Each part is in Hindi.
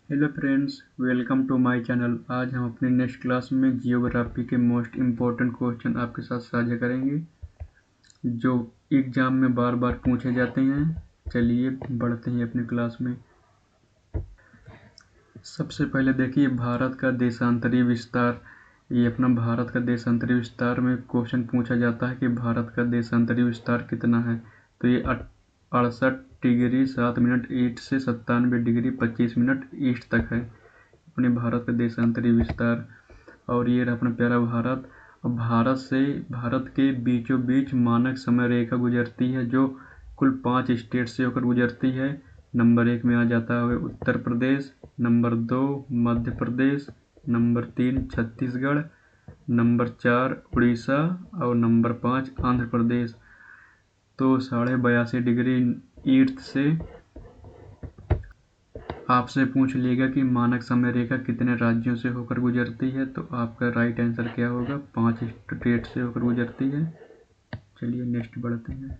Hello friends, welcome to my channel. आज हम अपनी नेक्स्ट क्लास में जियोग्राफी के मोस्ट इम्पोर्टेंट क्वेश्चन आपके साथ साझा करेंगे जो एग्जाम में बार बार पूछे जाते हैं। चलिए बढ़ते हैं अपनी क्लास में। सबसे पहले देखिए भारत का देशांतरी विस्तार। ये अपना भारत का देशांतरी विस्तार में क्वेश्चन पूछा जाता है कि भारत का देशांतरी विस्तार कितना है। तो ये 68 डिग्री 7 मिनट ईस्ट से 97 डिग्री 25 मिनट ईस्ट तक है अपने भारत का देशांतरी विस्तार। और ये रहा अपना प्यारा भारत। और भारत के बीचों बीच मानक समय रेखा गुजरती है जो कुल 5 स्टेट से होकर गुजरती है। नंबर 1 में आ जाता है Uttar Pradesh, number 2 Madhya Pradesh, number 3 Chhattisgarh, number 4 Orissa और नंबर 5 आंध्र प्रदेश। तो 82.5 डिग्री ईस्ट से आपसे पूछ लेगा कि मानक समय रेखा कितने राज्यों से होकर गुजरती है। तो आपका राइट आंसर क्या होगा? 5 स्टेट से होकर गुजरती है। चलिए नेक्स्ट बढ़ते हैं।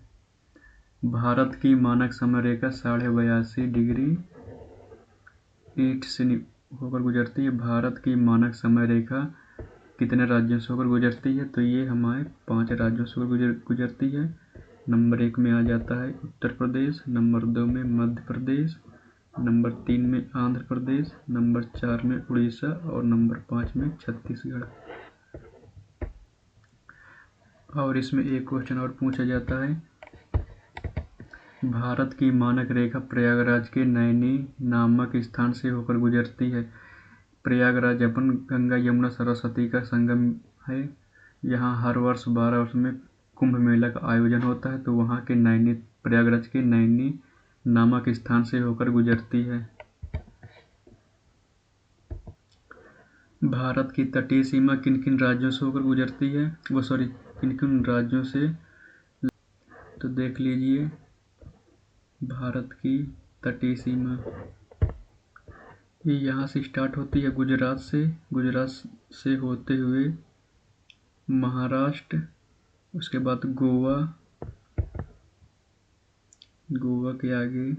भारत की मानक समय रेखा 82.5 डिग्री ईस्ट से होकर गुजरती है। भारत की मानक समय रेखा कितने राज्यों से होकर गुजरती है? तो ये हमारे 5 राज्यों से होकर गुजरती है। नंबर 1 में आ जाता है उत्तर प्रदेश, नंबर 2 में मध्य प्रदेश, नंबर 3 में आंध्र प्रदेश, नंबर 4 में उड़ीसा और नंबर 5 में छत्तीसगढ़। और इसमें एक क्वेश्चन और पूछा जाता है, भारत की मानक रेखा प्रयागराज के नैनी नामक स्थान से होकर गुजरती है। प्रयागराज अपन गंगा यमुना सरस्वती का संगम है। यहाँ हर वर्ष 12 वर्ष में कुंभ मेला का आयोजन होता है। तो वहाँ के प्रयागराज के नैनी नामक स्थान से होकर गुजरती है। भारत की तटीय सीमा किन किन राज्यों से होकर गुजरती है? किन किन राज्यों से? तो देख लीजिए भारत की तटीय सीमा ये यहाँ से स्टार्ट होती है गुजरात से होते हुए महाराष्ट्र, उसके बाद गोवा के आगे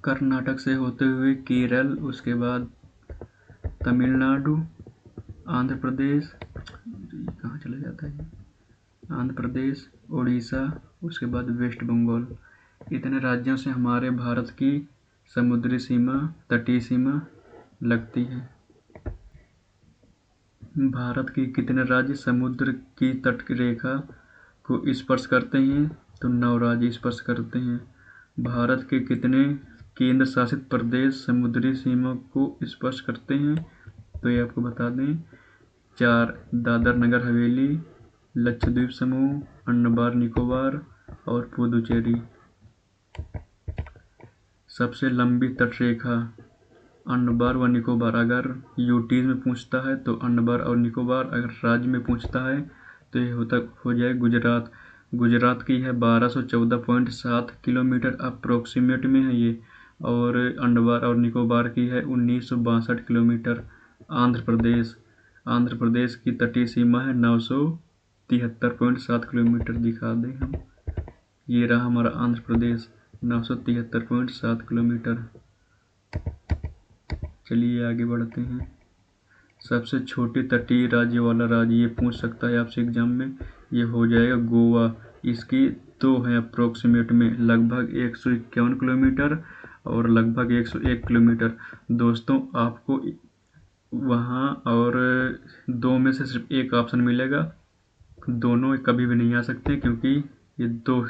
कर्नाटक से होते हुए केरल, उसके बाद तमिलनाडु, आंध्र प्रदेश, कहाँ चला जाता है, आंध्र प्रदेश, उड़ीसा, उसके बाद वेस्ट बंगाल। इतने राज्यों से हमारे भारत की समुद्री सीमा, तटीय सीमा लगती है। भारत के कितने राज्य समुद्र की तट रेखा को स्पर्श करते हैं? तो 9 राज्य स्पर्श करते हैं। भारत के कितने केंद्र शासित प्रदेश समुद्री सीमा को स्पर्श करते हैं? तो ये आपको बता दें 4, दादर नगर हवेली, लक्षद्वीप समूह, अंडमान निकोबार और पुदुचेरी। सबसे लंबी तटरेखा अंडमान व निकोबार। अगर यूटीज में पूछता है तो अंडमान और निकोबार, अगर राज्य में पूछता है तो ये हो जाए गुजरात। गुजरात की है 1214.7 किलोमीटर अप्रोक्सीमेट में है ये। और अंडमान और निकोबार की है 1962 किलोमीटर। आंध्र प्रदेश की तटीय सीमा है 973.7 किलोमीटर। दिखा दें हम, ये रहा हमारा आंध्र प्रदेश 973.7 किलोमीटर। चलिए आगे बढ़ते हैं। सबसे छोटी तटीय राज्य वाला राज्य ये पूछ सकता है आपसे एग्जाम में, ये हो जाएगा गोवा। इसकी तो है अप्रोक्सीमेट में लगभग 151 किलोमीटर और लगभग 101 किलोमीटर। दोस्तों आपको वहाँ और 2 में से सिर्फ एक ऑप्शन मिलेगा, दोनों कभी भी नहीं आ सकते क्योंकि ये दो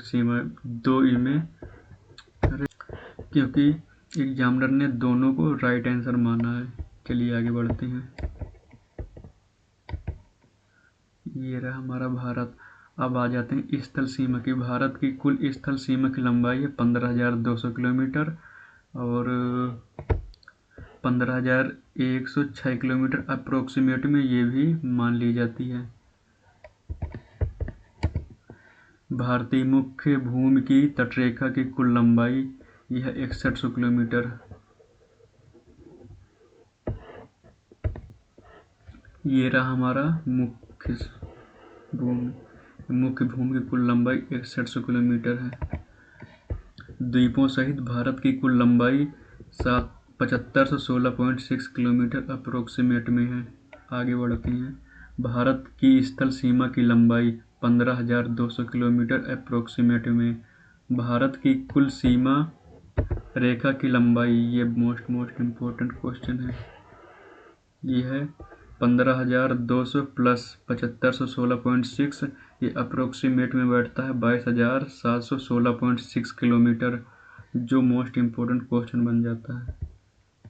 इनमें क्योंकि एग्जामिनर ने दोनों को राइट आंसर माना है। चलिए आगे बढ़ते हैं। ये रहा हमारा भारत। अब आ जाते हैं स्थल सीमा की। भारत की कुल स्थल सीमा की लंबाई है 15,200 किलोमीटर और 15,106 किलोमीटर अप्रोक्सीमेट में ये भी मान ली जाती है। भारतीय मुख्य भूमि की तटरेखा की कुल लंबाई यह 6100 किलोमीटर। ये रहा हमारा मुख्य भूमि। मुख्य भूमि की कुल लंबाई 6100 किलोमीटर है। द्वीपों सहित भारत की कुल लंबाई 7516.6 किलोमीटर अप्रोक्सीमेट में है। आगे बढ़ते हैं। भारत की स्थल सीमा की लंबाई 15,200 किलोमीटर अप्रोक्सीमेट में। भारत की कुल सीमा रेखा की लंबाई, ये मोस्ट इम्पोर्टेंट क्वेश्चन है, ये है 15,200 प्लस 7516.6, ये अप्रोक्सीमेट में बैठता है 22,716.6 किलोमीटर, जो मोस्ट इम्पोर्टेंट क्वेश्चन बन जाता है।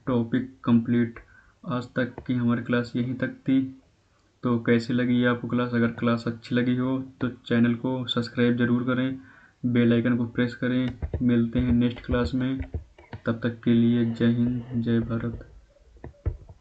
Topic complete. आज तक की हमारी क्लास यहीं तक थी। तो कैसी लगी आपको क्लास? अगर क्लास अच्छी लगी हो तो चैनल को सब्सक्राइब ज़रूर करें, बेल आइकन को प्रेस करें। मिलते हैं नेक्स्ट क्लास में, तब तक के लिए जय हिंद, जय भारत।